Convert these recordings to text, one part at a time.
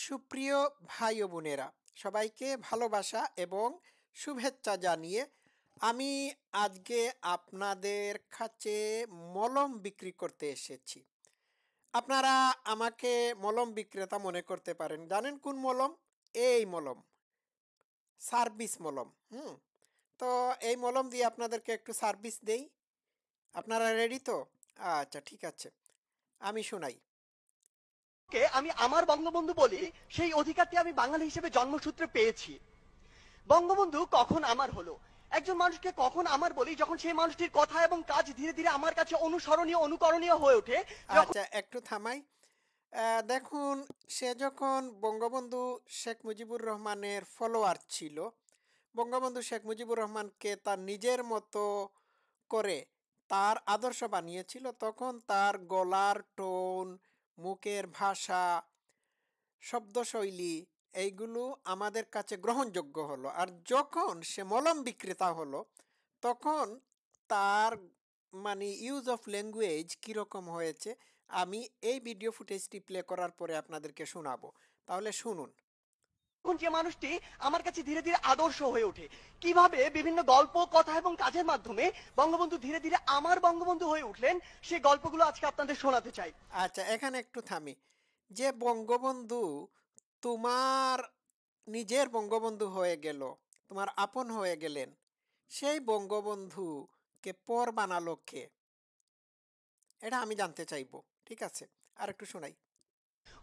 সুপ্রিয় ভাই ও বোনেরা, সবাইকে ভালোবাসা এবং শুভেচ্ছা জানিয়ে আমি আজকে আপনাদের কাছে মলম বিক্রি করতে এসেছি। আপনারা আমাকে মলম বিক্রেতা মনে করতে পারেন। জানেন কোন মলম? এই মলম, সার্ভিস মলম। তো এই মলম দিয়ে আপনাদেরকে একটু সার্ভিস দেই। আপনারা রেডি তো? আচ্ছা, ঠিক আছে, আমি শোনাই। কে আমি আমার বঙ্গবন্ধু বলি, সেই অধিকারটি আমি বাঙালি হিসেবে জন্মসূত্রে পেয়েছি। বঙ্গবন্ধু কখন আমার হলো? একজন মানুষকে কখন আমার বলি যখন সেই মানুষটির কথা এবং কাজ ধীরে ধীরে আমার কাছে অনুসরণীয় অনুকরণীয় হয়ে ওঠে। আচ্ছা, একটু থামাই। দেখুন, সে যখন বঙ্গবন্ধু শেখ মুজিবুর রহমানের ফলোয়ার ছিল, বঙ্গবন্ধু শেখ মুজিবুর রহমানকে তার নিজের মতো করে তার আদর্শ বানিয়েছিল, তখন তার গলার টোন, মুখের ভাষা, শব্দশৈলী এইগুলো আমাদের কাছে গ্রহণযোগ্য হলো। আর যখন সে মলম বিক্রেতা হলো, তখন তার মানে ইউজ অফ ল্যাঙ্গুয়েজ কীরকম হয়েছে আমি এই ভিডিও ফুটেজটি প্লে করার পরে আপনাদেরকে শোনাবো। তাহলে শুনুন। তখন যে মানুষটি আমার কাছে ধীরে ধীরে আদর্শ হয়ে ওঠে, কিভাবে বিভিন্ন গল্প, কথা এবং কাজের মাধ্যমে বঙ্গবন্ধু ধীরে ধীরে আমার বঙ্গবন্ধু হয়ে উঠলেন, সেই গল্পগুলো আজকে আপনাদের শোনাতে চাই। আচ্ছা, এখানে একটু থামি। যে বঙ্গবন্ধু তোমার নিজের বঙ্গবন্ধু হয়ে গেল, তোমার আপন হয়ে গেলেন, সেই বঙ্গবন্ধুকে পর বানালো কে? এটা আমি জানতে চাইবো। ঠিক আছে, আর একটু শোনাই।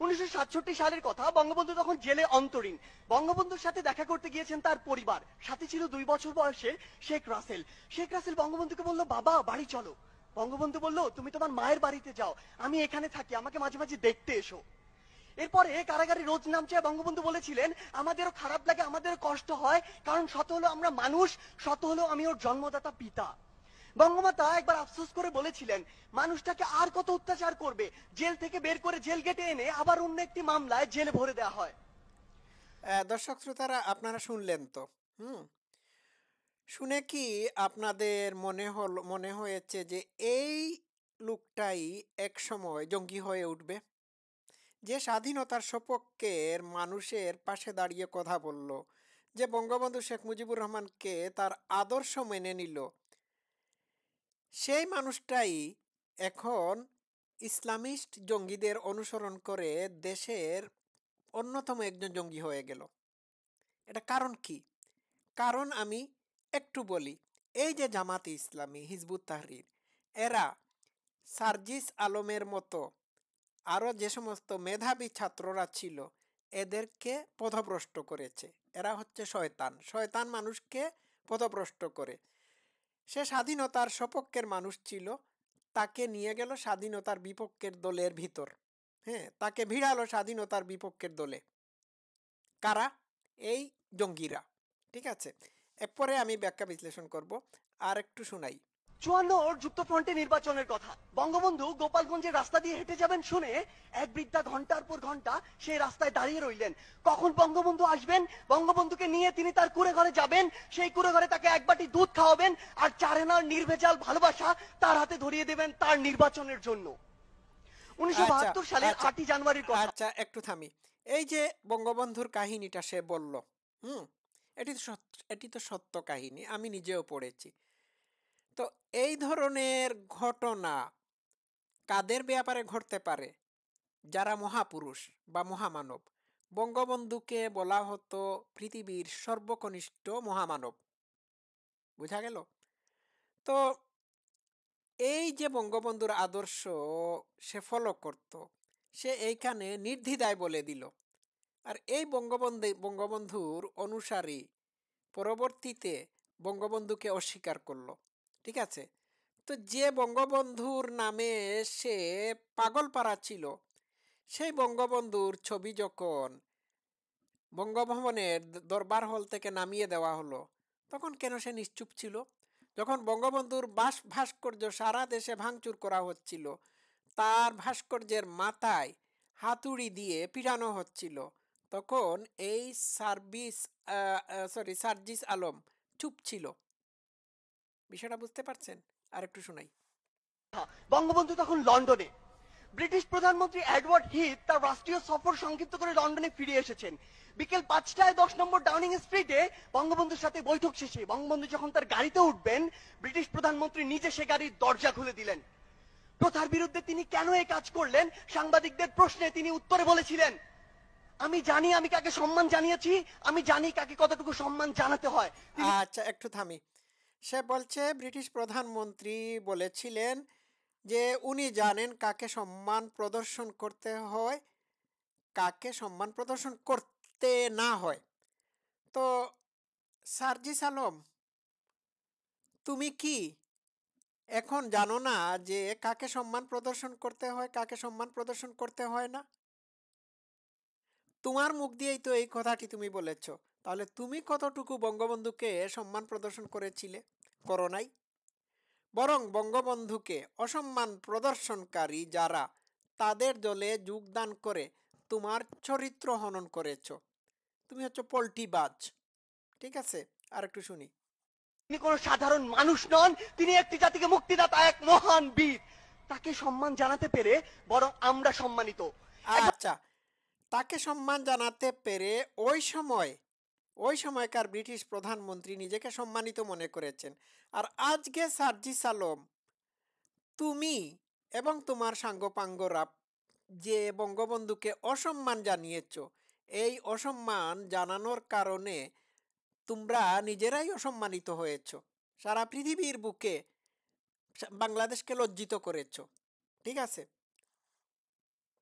1967 সালের কথা। বঙ্গবন্ধু তখন জেলে অন্তরীণ। বঙ্গবন্ধুর সাথে দেখা করতে গিয়েছেন তার পরিবার, সাথে ছিল 2 বছর বয়সের শেখ রাসেল। শেখ রাসেল বঙ্গবন্ধুকে বলল, বাবা বাড়ি চলো। বঙ্গবন্ধু বলল, তুমি তোমার মায়ের বাড়িতে যাও, আমি এখানে থাকি, আমাকে মাঝে মাঝে দেখতে এসো। এরপরে কারাগারে রোজ নামছে। বঙ্গবন্ধু বলেছিলেন, আমাদেরও খারাপ লাগে, আমাদেরও কষ্ট হয়, কারণ শত হলো আমরা মানুষ, শত হলো আমি ওর জন্মদাতা পিতা। বঙ্গমাতা একবার আফসোস করে বলেছিলেন, মানুষটাকে আর কত অত্যাচার করবে, জেল থেকে বের করে জেল গেটে এনে আবার অন্য একটি মামলায় জেলে ভরে দেওয়া হয়। দর্শক শ্রোতারা, আপনারা শুনলেন তো? হুম শুনে কি আপনাদের মনে হয়েছে যে এই লোকটাই এক সময় জঙ্গি হয়ে উঠবে, যে স্বাধীনতার সপক্ষের মানুষের পাশে দাঁড়িয়ে কথা বলল, যে বঙ্গবন্ধু শেখ মুজিবুর রহমানকে তার আদর্শ মেনে নিল, সেই মানুষটাই এখন ইসলামিস্ট জঙ্গিদের অনুসরণ করে দেশের অন্যতম একজন জঙ্গি হয়ে গেল? এটা কারণ কি? কারণ আমি একটু বলি। এই যে জামাতে ইসলামী, হিজবুত তাহরির, এরা সার্জিস আলমের মতো আরও যে সমস্ত মেধাবী ছাত্ররা ছিল, এদেরকে পথভ্রষ্ট করেছে। এরা হচ্ছে শয়তান। শয়তান মানুষকে পথভ্রষ্ট করে। সে স্বাধীনতার সপক্ষের মানুষ ছিল, তাকে নিয়ে গেল স্বাধীনতার বিপক্ষের দলের ভিতর। তাকে ভিড়ালো স্বাধীনতার বিপক্ষের দলে। কারা? এই জঙ্গিরা। ঠিক আছে, এরপরে আমি ব্যাখ্যা বিশ্লেষণ করব। আর একটু শোনাই। 54 যুক্তফ্রন্টে নির্বাচনের কথা। বঙ্গবন্ধু গোপালগঞ্জের রাস্তা দিয়ে হেঁটে যাবেন শুনে এক বৃদ্ধা ঘন্টার পর ঘন্টা সেই রাস্তায় দাঁড়িয়ে রইলেন। কখন বঙ্গবন্ধু আসবেন? বঙ্গবন্ধুকে নিয়ে তিনি তার কুঁড়ে ঘরে যাবেন, সেই কুঁড়ে ঘরে তাকে এক বাটি দুধ খাওয়াবেন, আর চারেনার নির্ভেজাল ভালোবাসা তার হাতে ধরিয়ে দেবেন তার নির্বাচনের জন্য। আচ্ছা 1972 সালের আচ্ছা 8ই জানুয়ারির কথা। আচ্ছা, একটু থামি। এই যে বঙ্গবন্ধুর কাহিনীটা সে বলল, হুম এটি তো সত্য কাহিনী, আমি নিজেও পড়েছি। তো এই ধরনের ঘটনা কাদের ব্যাপারে ঘটতে পারে? যারা মহাপুরুষ বা মহামানব। বঙ্গবন্ধুকে বলা হতো পৃথিবীর সর্বকনিষ্ঠ মহামানব। বোঝা গেল? তো এই যে বঙ্গবন্ধুর আদর্শ সে ফলো করত, সে এইখানে নির্দ্বিধায় বলে দিল। আর এই বঙ্গবন্ধুর অনুসারী পরবর্তীতে বঙ্গবন্ধুকে অস্বীকার করলো। ঠিক আছে, তো যে বঙ্গবন্ধুর নামে সে পাগলপাড়া ছিল, সেই বঙ্গবন্ধুর ছবি যখন বঙ্গভবনের দরবার হল থেকে নামিয়ে দেওয়া হলো, তখন কেন সে নিশ্চুপ ছিল? যখন বঙ্গবন্ধুর ভাস্কর্য সারা দেশে ভাঙচুর করা হচ্ছিল, তার ভাস্কর্যের মাথায় হাতুড়ি দিয়ে পিটানো হচ্ছিল, তখন এই সার্জিস আলম চুপ ছিল। বিষয়টা বুঝতে পারছেন? আর একটু শোনাই। বঙ্গবন্ধু তখন লন্ডনে। ব্রিটিশ প্রধানমন্ত্রী এডওয়ার্ড হিথ তার রাষ্ট্রীয় সফর সংক্ষিপ্ত করে লন্ডনে ফিরে এসেছেন। বিকেল 5টায় 10 নম্বর ডাউনিং স্ট্রিটে বঙ্গবন্ধুর সাথে বৈঠক শেষে বঙ্গবন্ধু যখন তার গাড়িতে উঠবেন, ব্রিটিশ প্রধানমন্ত্রী নিজে সে গাড়ির দরজা খুলে দিলেন। প্রথার বিরুদ্ধে তিনি কেন এই কাজ করলেন, সাংবাদিকদের প্রশ্নে তিনি উত্তরে বলেছিলেন, আমি জানি আমি কাকে সম্মান জানিয়েছি, আমি জানি কাকে কতটুকু সম্মান জানাতে হয়। আচ্ছা, একটু থামি। সে বলছে ব্রিটিশ প্রধানমন্ত্রী বলেছিলেন যে উনি জানেন কাকে সম্মান প্রদর্শন করতে হয়, কাকে সম্মান প্রদর্শন করতে না হয়। তো সার্জিস আলম, তুমি কি এখন জানো না যে কাকে সম্মান প্রদর্শন করতে হয়, কাকে সম্মান প্রদর্শন করতে হয় না? তোমার মুখ দিয়েই তো এই কথাটি তুমি বলেছ। তাহলে তুমি কতটুকু বঙ্গবন্ধুকে সম্মান প্রদর্শন করেছিলে? করো নাই। বরং বঙ্গবন্ধুকে অসম্মান প্রদর্শনকারী যারা, তাদের দলে যোগদান করে তোমার চরিত্র হনন করেছ। তুমি হচ্ছে পল্টিবাজ। ঠিক আছে, আর একটু শুনি। তিনি কোন সাধারণ মানুষ নন, তিনি একটি জাতিকে মুক্তিদাতা, এক মহান বীর। তাকে সম্মান জানাতে পেরে বরং আমরা সম্মানিত। আচ্ছা, তাকে সম্মান জানাতে পেরে ওই সময়কার ব্রিটিশ প্রধানমন্ত্রী নিজেকে সম্মানিত মনে করেছেন। আর আজকে সার্জিস আলম, তুমি এবং তোমার সাঙ্গপাঙ্গরা যে বঙ্গবন্ধুকে অসম্মান জানিয়েছ, এই অসম্মান জানানোর কারণে তোমরা নিজেরাই অসম্মানিত হয়েছ। সারা পৃথিবীর বুকে বাংলাদেশকে লজ্জিত করেছ। ঠিক আছে?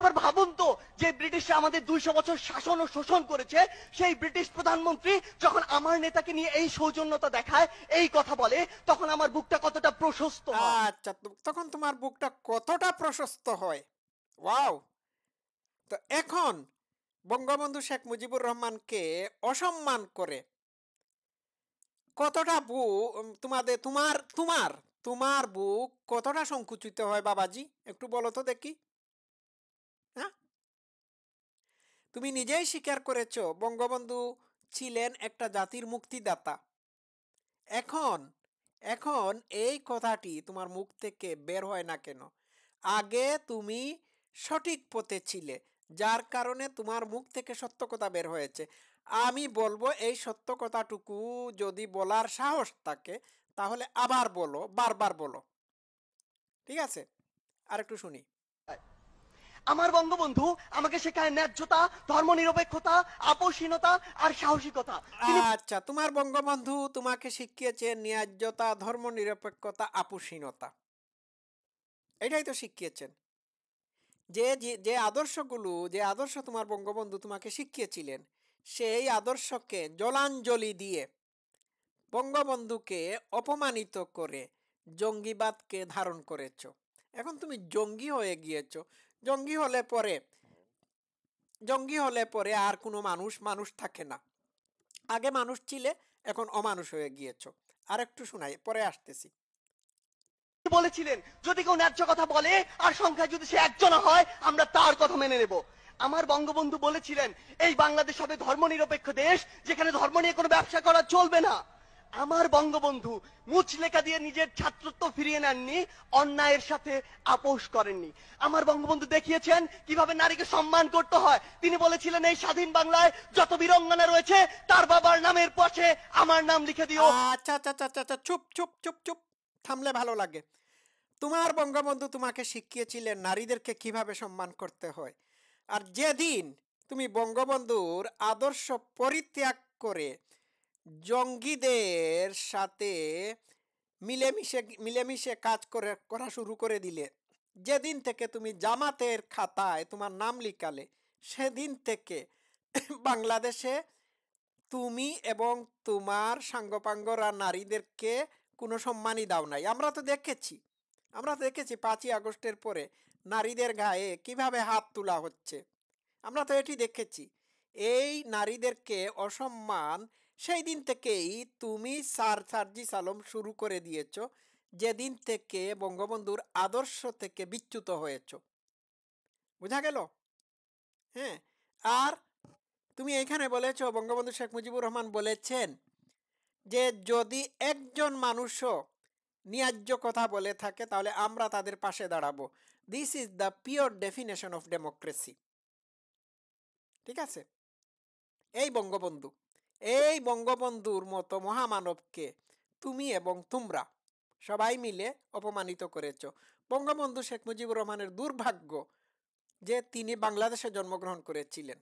আবার ভাবুন তো, যে ব্রিটিশরা আমাদের 200 বছর শাসন ও শোষণ করেছে, সেই ব্রিটিশ প্রধানমন্ত্রী যখন আমার নেতাকে নিয়ে এই সৌজন্যতা দেখায়, এই কথা বলে, তখন আমার বুকটা কতটা প্রশস্ত হয়। আচ্ছা, তখন তোমার বুকটা কতটা প্রশস্ত হয়। ওয়াও! তো এখন বঙ্গবন্ধু শেখ মুজিবুর রহমানকে অসম্মান করে কতটা তোমাদের তোমার তোমার তোমার বুক কতটা সংকুচিত হয় বাবাজি, একটু বলো তো দেখি। হ্যাঁ, তুমি নিজেই স্বীকার করেছো বঙ্গবন্ধু ছিলেন একটা জাতির মুক্তিদাতা। এখন এখন এই কথাটি তোমার মুখ থেকে বের হয় না কেন? আগে তুমি সঠিক পথে ছিলে, যার কারণে তোমার মুখ থেকে সত্য কথা বের হয়েছে। আমি বলবো, এই সত্য কথাটুকু যদি বলার সাহস থাকে তাহলে আবার বলো, বারবার বলো। ঠিক আছে, আর একটু শুনি। আমার বঙ্গবন্ধু আমাকে শেখায় ন্যায্যতা, ধর্মনিরপেক্ষতা, আপোষহীনতা আর সাহসিকতা। তিনি আচ্ছা, তোমার বঙ্গবন্ধু তোমাকে শিখিয়েছে ন্যায্যতা, ধর্মনিরপেক্ষতা, আপোষহীনতা। এটাই তো শিখিয়েছেন। যে আদর্শ তোমার বঙ্গবন্ধু তোমাকে শিখিয়েছিলেন, সেই আদর্শকে জলাঞ্জলি দিয়ে বঙ্গবন্ধুকে অপমানিত করে জঙ্গিবাদকে ধারণ করেছ। এখন তুমি জঙ্গি হয়ে গিয়েছো। জঙ্গি হলে পরে জঙ্গি হলে পরে আর কোনো মানুষ মানুষ থাকে না। আগে মানুষ ছিলে, এখন অমানুষ হয়ে গিয়েছো। আর একটু শোনাই, পরে আসতেছি। বলেছিলেন, যদি কেউ ন্যায্য কথা বলে আর সংখ্যায় যদি সে একজন হয়, আমরা তার কথা মেনে নেব। আমার বঙ্গবন্ধু বলেছিলেন, এই বাংলাদেশ হবে ধর্মনিরপেক্ষ দেশ, যেখানে ধর্ম নিয়ে কোনো ব্যবসা করা চলবে না। আমার বঙ্গবন্ধু মুচলেখা দিয়ে নিজের ছাত্রত্ব ফিরিয়ে নেননি, অন্যায়ের সাথে আপোষ করেননি। আমার বঙ্গবন্ধু দেখিয়েছেন কিভাবে নারীকে সম্মান করতে হয়। তিনি বলেছিলেন, এই স্বাধীন বাংলায় যত বীরঙ্গনা রয়েছে, তার বাবার নামের পাশে আমার নাম লিখে দিও। আচ্ছা আচ্ছা আচ্ছা আচ্ছা আচ্ছা, চুপ চুপ চুপ চুপ, থামলে ভালো লাগে। তোমার বঙ্গবন্ধু তোমাকে শিখিয়েছিলেন নারীদেরকে কিভাবে সম্মান করতে হয়। আর যেদিন তুমি বঙ্গবন্ধুর আদর্শ পরিত্যাগ করে জঙ্গিদের সাথে মিলেমিশে মিলেমিশে কাজ করা শুরু করে দিলে, যেদিন থেকে তুমি জামাতের খাতায় তোমার নাম লিখালে, সেদিন থেকে বাংলাদেশে তুমি এবং তোমার সাঙ্গপাঙ্গরা নারীদেরকে কোনো সম্মানই দাও নাই। আমরা তো দেখেছি 5ই আগস্টের পরে নারীদের গায়ে কিভাবে হাত তোলা হচ্ছে। আমরা তো এটি দেখেছি। এই নারীদেরকে অসম্মান সেই দিন থেকেই তুমি সার্জিস আলম শুরু করে দিয়েছ, যেদিন থেকে বঙ্গবন্ধুর আদর্শ থেকে বিচ্যুত হয়েছ। বোঝা গেল? হ্যাঁ। আর তুমি এখানে বলেছ বঙ্গবন্ধু শেখ মুজিবুর রহমান বলেছেন যে যদি একজন মানুষও ন্যায্য কথা বলে থাকে তাহলে আমরা তাদের পাশে দাঁড়াবো। This is the pure definition of democracy. ঠিক আছে? এই বঙ্গবন্ধুর মতো মহামানবকে তুমি এবং তোমরা সবাই মিলে অপমানিত করেছ। বঙ্গবন্ধু শেখ মুজিবুর রহমানের দুর্ভাগ্য যে তিনি বাংলাদেশে জন্মগ্রহণ করেছিলেন।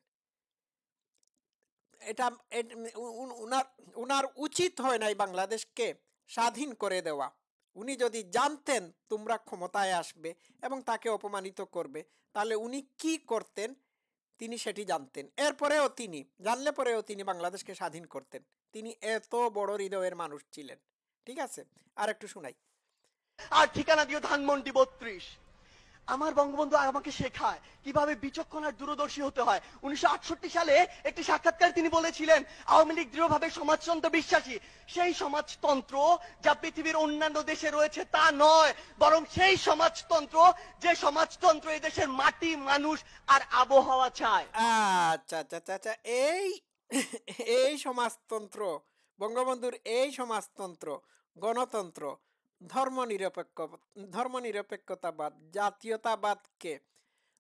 এটা উনার উচিত হয় নাই বাংলাদেশকে স্বাধীন করে দেওয়া। উনি যদি জানতেন তোমরা ক্ষমতায় আসবে এবং তাকে অপমানিত করবে, তাহলে উনি কি করতেন তিনি সেটি জানতেন। এরপরেও তিনি জানলে পরেও তিনি বাংলাদেশকে স্বাধীন করতেন। তিনি এত বড় হৃদয়ের মানুষ ছিলেন। ঠিক আছে, আর একটু শুনাই। আর ঠিকানা দিও ধানমন্ডি 32। আমার বঙ্গবন্ধু আমাকে শেখায় কিভাবে বিচক্ষণ আর দূরদর্শী হতে হয়। 1968 সালে একটি সাক্ষাৎকারে তিনি বলেছিলেন, আওয়ামী লীগ দৃঢ়ভাবে সমাজতন্ত্র বিশ্বাসী। সেই সমাজতন্ত্র যা পৃথিবীর অন্যান্য দেশে রয়েছে তা নয়, বরং সেই সমাজতন্ত্র যে সমাজতন্ত্র এই দেশের মাটি, মানুষ আর আবহাওয়া চায়। আচ্ছা আচ্ছা আচ্ছা আচ্ছা, এই সমাজতন্ত্র, বঙ্গবন্ধুর এই সমাজতন্ত্র, গণতন্ত্র, ধর্মনিরপেক্ষতাবাদ, জাতীয়তাবাদকে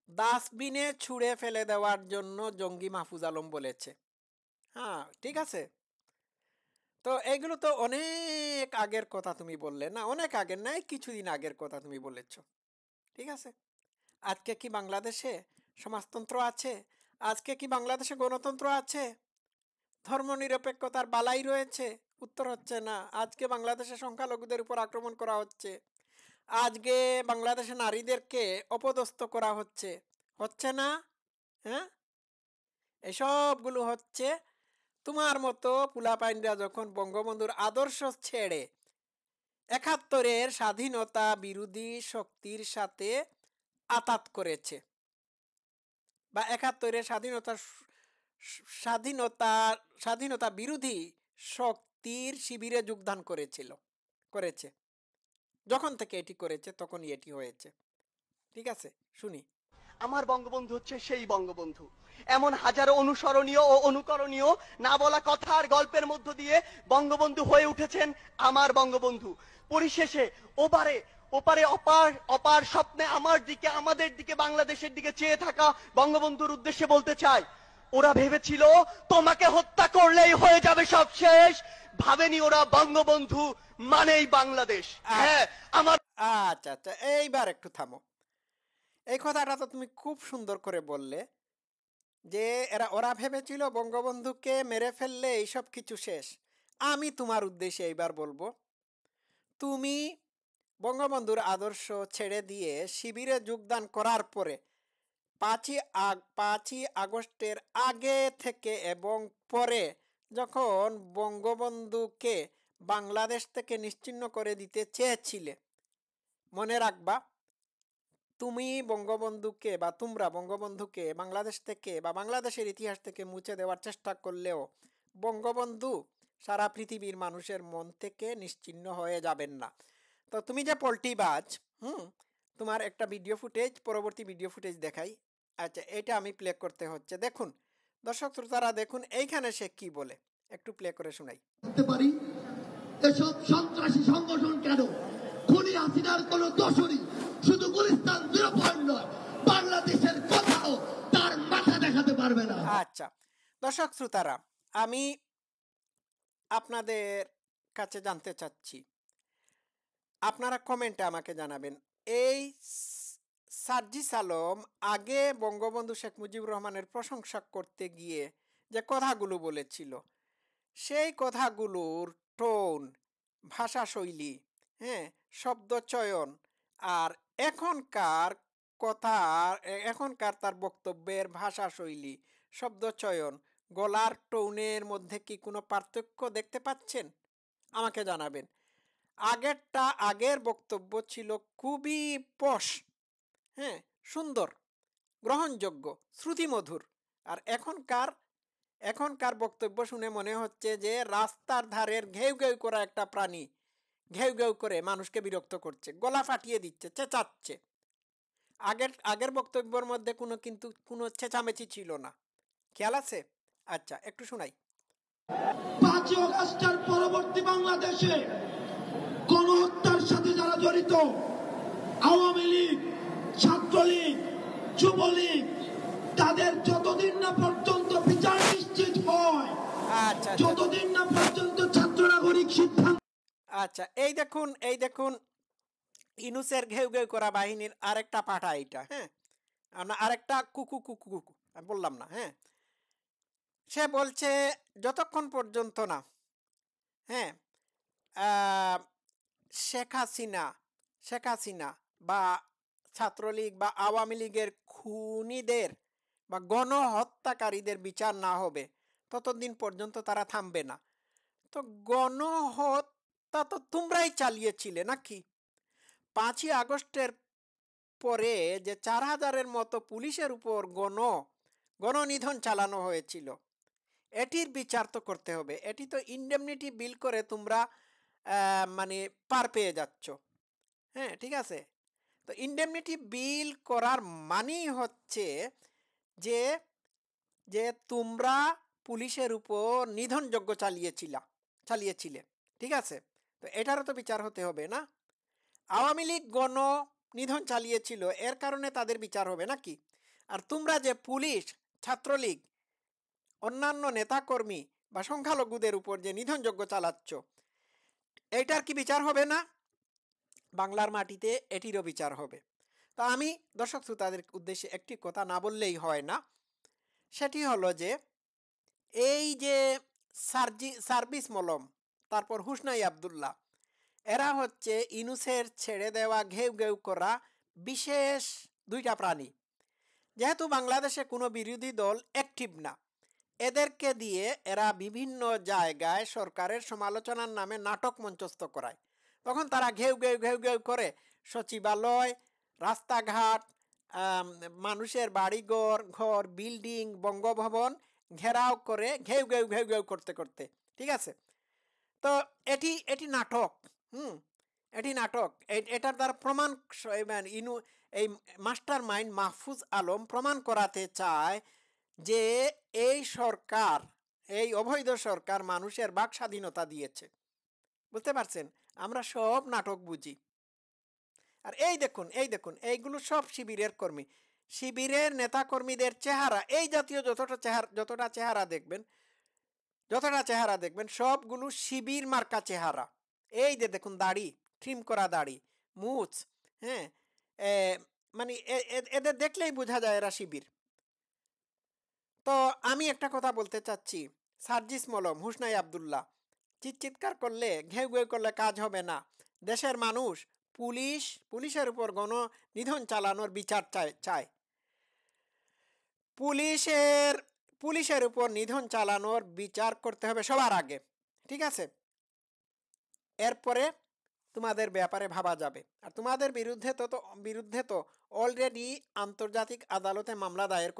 ডাস্টবিনে ছুঁড়ে ফেলে দেওয়ার জন্য জঙ্গি মাহফুজ আলম বলেছে। হ্যাঁ, ঠিক আছে। তো এগুলো তো অনেক আগের কথা তুমি বললে না, অনেক আগের নাই, কিছুদিন আগের কথা তুমি বলেছ। ঠিক আছে, আজকে কি বাংলাদেশে সমাজতন্ত্র আছে? আজকে কি বাংলাদেশে গণতন্ত্র আছে? ধর্মনিরপেক্ষতার বালাই রয়েছে? উত্তর হচ্ছে না। আজকে বাংলাদেশে সংখ্যালঘুদের উপর আক্রমণ করা হচ্ছে, আজকে বাংলাদেশে নারীদেরকে অপদস্থ করা হচ্ছে, হচ্ছে না? হ্যাঁ, এসবগুলো হচ্ছে তোমার মতো পুলাপাইনরা যখন বঙ্গবন্ধুর আদর্শ ছেড়ে ৭১-এর স্বাধীনতা বিরোধী শক্তির সাথে আতাত করেছে, বা ৭১-এর স্বাধীনতা বিরোধী শক্তির শিবিরে যোগদান করেছে। যখন থেকে এটি করেছে তখনই এটি হয়েছে। ঠিক আছে, শুনি। আমার বঙ্গবন্ধু হচ্ছে সেই বঙ্গবন্ধু। এমন হাজারো অনুসরণীয় ও অনুকরণীয় না বলা কথা আর গল্পের মধ্য দিয়ে বঙ্গবন্ধু হয়ে উঠেছেন আমার বঙ্গবন্ধু। পরিশেষে ওপারে অপার স্বপ্নে আমার দিকে, আমাদের দিকে, বাংলাদেশের দিকে চেয়ে থাকা বঙ্গবন্ধুর উদ্দেশ্যে বলতে চাই, ওরা ভেবেছিল তোমাকে হত্যা করলেই হয়ে যাবে সব শেষ। ভাবেনি ওরা বঙ্গবন্ধু মানেই বাংলাদেশ। হ্যাঁ, আমার আচ্ছা আচ্ছা, এইবার একটু থামো। এই কথাটা তো তুমি খুব সুন্দর করে বললে যে ওরা ভেবেছিল বঙ্গবন্ধুকে মেরে ফেললে এইসব কিছু শেষ। আমি তোমার উদ্দেশ্যে এইবার বলবো, তুমি বঙ্গবন্ধুর আদর্শ ছেড়ে দিয়ে শিবিরে যোগদান করার পরে 5ই আগস্টের আগে থেকে এবং পরে যখন বঙ্গবন্ধুকে বাংলাদেশ থেকে নিশ্চিহ্ন করে দিতে চেয়েছিলে, মনে রাখবা তুমি বঙ্গবন্ধুকে বা তোমরা বঙ্গবন্ধুকে বাংলাদেশ থেকে বা বাংলাদেশের ইতিহাস থেকে মুছে দেওয়ার চেষ্টা করলেও বঙ্গবন্ধু সারা পৃথিবীর মানুষের মন থেকে নিশ্চিহ্ন হয়ে যাবেন না। তো তুমি যে পল্টিবাজ, তোমার একটা পরবর্তী ভিডিও ফুটেজ দেখাই। আচ্ছা, এটা আমি প্লে করতে হচ্ছে, দেখুন দর্শক শ্রোতারা, দেখুন এইখানে সে কি বলে, একটু প্লে করে শোনাই। পারি এসব সন্ত্রাসী সংগঠন কেন? খুনি হাসিনার কোন দোষরই শুধু গুলিস্তান 0 পয়েন্ট নয়, বাংলাদেশের কোথাও তার মাথা দেখাতে পারবে না। আচ্ছা দর্শক শ্রোতারা, আমি আপনাদের কাছে জানতে চাচ্ছি, আপনারা কমেন্টে আমাকে জানাবেন, এই সার্জিস আলম আগে বঙ্গবন্ধু শেখ মুজিবুর রহমানের প্রশংসা করতে গিয়ে যে কথাগুলো বলেছিল, সেই কথাগুলোর টোন, ভাষাশৈলী, হ্যাঁ, শব্দচয়ন আর এখনকার তার বক্তব্যের ভাষাশৈলী, শব্দচয়ন, গলার টোনের মধ্যে কি কোনো পার্থক্য দেখতে পাচ্ছেন? আমাকে জানাবেন। আগের বক্তব্য ছিল খুবই পশ, হ্যাঁ, সুন্দর, গ্রহণযোগ্য, শ্রুতিমধুর। আর এখনকার বক্তব্য শুনে মনে হচ্ছে যে রাস্তার ধারের ঘেউ ঘেউ করা একটা প্রাণী ঘেউ ঘেউ করে মানুষকে বিরক্ত করছে, গলা ফাটিয়ে দিচ্ছে, চেঁচাচ্ছে। আগের বক্তব্যের মধ্যে কোনো চেঁচামেচি ছিল না, খেয়াল আছে? আচ্ছা, একটু শোনাই। 5ই আগস্টের পরবর্তী বাংলাদেশে গণহত্যার সাথে যারা জড়িত, আওয়ামী লীগ, ছাত্রলীগ, যুবলীগ, তাদের যতদিন না পর্যন্ত বিচার নিশ্চিত হয়, আচ্ছা আচ্ছা যতদিন না পর্যন্ত ছাত্র নাগরিক সিদ্ধান্ত আচ্ছা, এই দেখুন ইনুসের ঘেউ ঘেউ করা বাহিনীর আরেকটা পাঠা এইটা, হ্যাঁ, আরেকটা কুকু কুকু কুকু আমি বললাম না, হ্যাঁ। সে বলছে যতক্ষণ পর্যন্ত না, হ্যাঁ, আহ, শেখ হাসিনা শেখ হাসিনা বা ছাত্রলীগ বা আওয়ামী লীগের খুনিদের বা গণহত্যাকারীদের বিচার না হবে ততদিন পর্যন্ত তারা থামবে না। তো গণহত্যা তো তোমরাই চালিয়েছিলে নাকি? 5ই আগস্টের পরে যে 4000-এর মতো পুলিশের উপর গণনিধন চালানো হয়েছিল, এটির বিচার তো করতে হবে। এটি তো ইন্ডেমনিটি বিল করে তোমরা মানে পার পেয়ে যাচ্ছ, হ্যাঁ, ঠিক আছে। তো ইন্ডেমনিটি বিল করার মানেই হচ্ছে যে যে তোমরা পুলিশের উপর নিধনযজ্ঞ চালিয়েছিলে, ঠিক আছে। তো এটারও তো বিচার হতে হবে না? আওয়ামী লীগ নিধন চালিয়েছিল, এর কারণে তাদের বিচার হবে নাকি? আর তোমরা যে পুলিশ, ছাত্রলীগ, অন্যান্য নেতাকর্মী বা সংখ্যালঘুদের উপর যে নিধনযজ্ঞ চালাচ্ছ, এইটার কি বিচার হবে না? বাংলার মাটিতে এটিরও বিচার হবে। তো আমি দর্শক শ্রোতাদের উদ্দেশ্যে একটি কথা না বললেই হয় না, সেটি হলো যে এই যে সার্ভিস মলম, তারপর হুসনাই আবদুল্লাহ, এরা হচ্ছে ইনুসের ছেড়ে দেওয়া ঘেউ ঘেউ করা বিশেষ দুইটা প্রাণী। যেহেতু বাংলাদেশে কোনো বিরোধী দল অ্যাক্টিভ না, এদেরকে দিয়ে এরা বিভিন্ন জায়গায় সরকারের সমালোচনার নামে নাটক মঞ্চস্থ করায়। তখন তারা ঘেউ ঘেউ ঘেউ ঘেউ করে সচিবালয়, রাস্তাঘাট, মানুষের বাড়িঘর ঘর, বিল্ডিং, বঙ্গভবন ঘেরাও করে ঘেউ ঘেউ ঘেউ ঘেউ করতে করতে, ঠিক আছে। তো এটি এটি নাটক, হুম, এটি নাটক। এটার দ্বারা প্রমাণ এই মাস্টার মাইন্ড মাহফুজ আলম প্রমাণ করাতে চায় যে এই সরকার, এই অবৈধ সরকার মানুষের বাক স্বাধীনতা দিয়েছে। বুঝতে পারছেন? আমরা সব নাটক বুঝি। আর এই দেখুন এইগুলো সব শিবিরের কর্মী, শিবিরের নেতা কর্মীদের চেহারা, এই জাতীয় যতটা চেহারা দেখবেন সবগুলো শিবির মার্কা চেহারা। এই যে দেখুন দাড়ি, ট্রিম করা দাড়ি, মুছ, হ্যাঁ, মানে এদের দেখলেই বোঝা যায় এরা শিবির। তো আমি একটা কথা বলতে চাচ্ছি, সার্জিস মলম, হুসনাই আবদুল্লাহ, চিৎকার করলে, ঘেউ ঘেউ করলে কাজ হবে না। দেশের মানুষ পুলিশের উপর নিধন চালানোর বিচার চায়। পুলিশের উপর নিধন চালানোর বিচার করতে হবে সবার আগে, ঠিক আছে। এরপরে তোমাদের ব্যাপারে ভাবা যাবে। আর তোমাদের বিরুদ্ধে তো অলরেডি আন্তর্জাতিক আদালতে মামলা দায়ের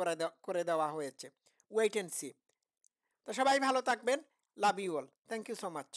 করে দেওয়া হয়েছে। Wait and see. তো সবাই ভালো থাকবেন। Love you all. Thank you so much.